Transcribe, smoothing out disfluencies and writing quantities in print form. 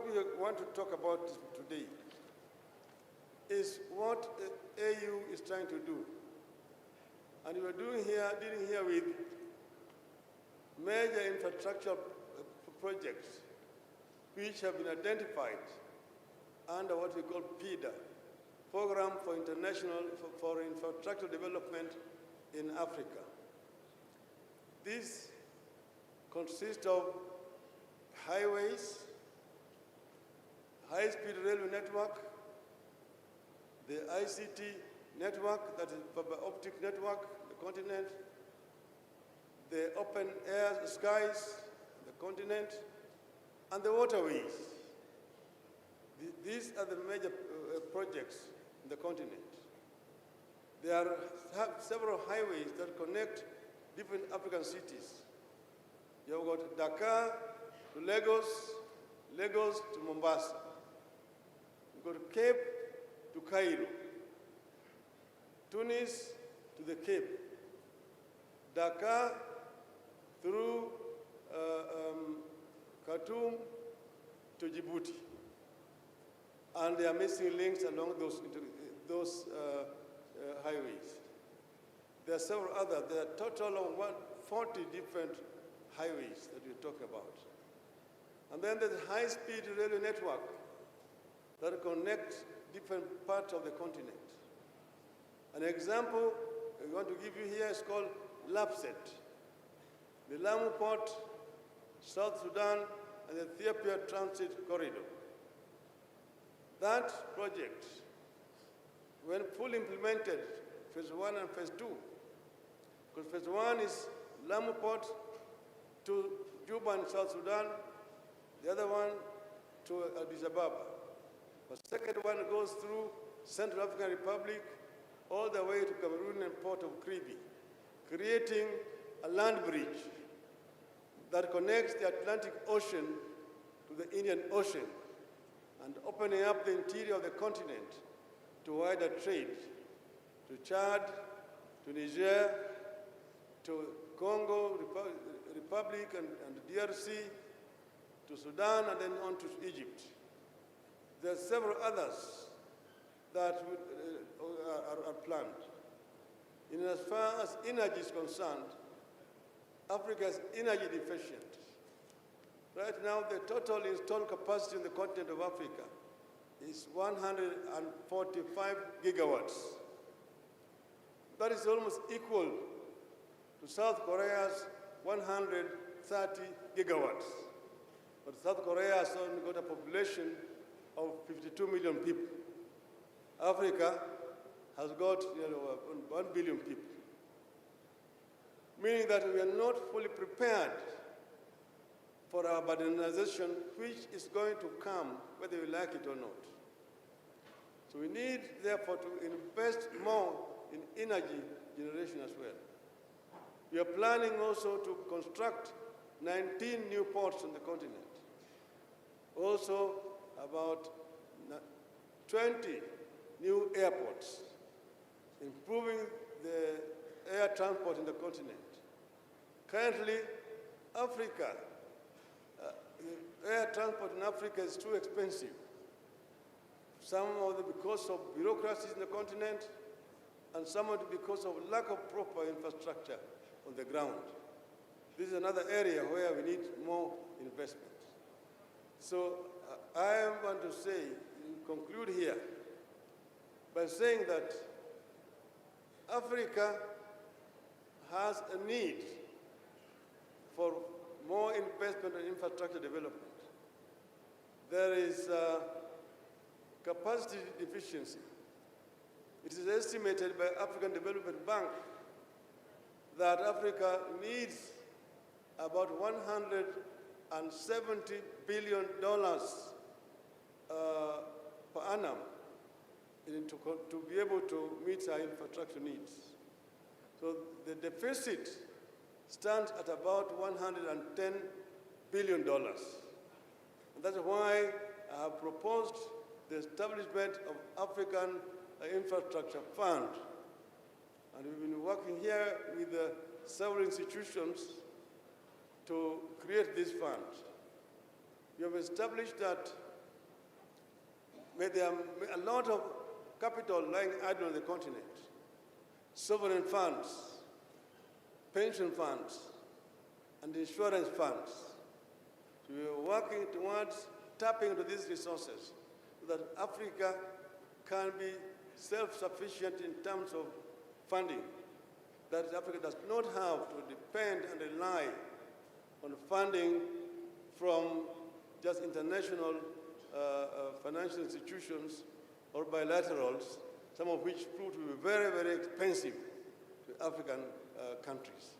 what we want to talk about today is what AU is trying to do. And we are dealing here with major infrastructure projects which have been identified under what we call PIDA, Program for Infrastructure Development in Africa. This consists of highways, high-speed railway network, the ICT network, that is fiber optic network, the continent, the open air skies, the continent, and the waterways. These are the major projects in the continent. There are several highways that connect different African cities. You've got Dakar to Lagos, Lagos to Mombasa. You've got Cape to Cairo, Tunis to the Cape, Dakar through Khartoum to Djibouti. And there are missing links along those highways. There are several others. There are a total of 40 different highways that we talk about. And then there's a high-speed railway network that connects different parts of the continent. An example we want to give you here is called LAPSET, the Lamu Port, South Sudan, and the Ethiopia Transit Corridor. That project, when fully implemented, phase 1 and phase 2, because phase 1 is Lamu Port to Juba in South Sudan, the other one to Addis Ababa. The second one goes through Central African Republic all the way to Cameroon and Port of Kribi, creating a land bridge that connects the Atlantic Ocean to the Indian Ocean and opening up the interior of the continent to wider trade, to Chad, to Niger, to Congo Republic and DRC, to Sudan, and then on to Egypt. There are several others that are planned. In as far as energy is concerned, Africa is energy deficient. Right now, the total installed capacity in the continent of Africa is 145 gigawatts. That is almost equal to South Korea's 130 gigawatts. But South Korea has only got a population of 52 million people. Africa has got 1 billion people, meaning that we are not fully prepared for our modernization, which is going to come whether we like it or not. So we need, therefore, to invest more in energy generation as well. We are planning also to construct 19 new ports on the continent. Also, about 20 new airports, improving the air transport in the continent. Currently, Africa, the air transport in Africa is too expensive. Some of it because of bureaucracies in the continent, and some of it because of lack of proper infrastructure on the ground. This is another area where we need more investment. So I want to say, conclude here by saying that Africa has a need for more investment in infrastructure development. There is capacity deficiency. It is estimated by African Development Bank that Africa needs about $170 billion per annum to be able to meet our infrastructure needs. So the deficit stands at about $110 billion. And that's why I have proposed the establishment of African Infrastructure Fund. And we've been working here with several institutions to create this fund. We have established that there are a lot of capital lying idle on the continent. Sovereign funds, pension funds, and insurance funds. So we are working towards tapping into these resources so that Africa can be self-sufficient in terms of funding. That Africa does not have to depend and rely on funding from just international financial institutions or bilaterals, some of which prove to be very, very expensive to African countries.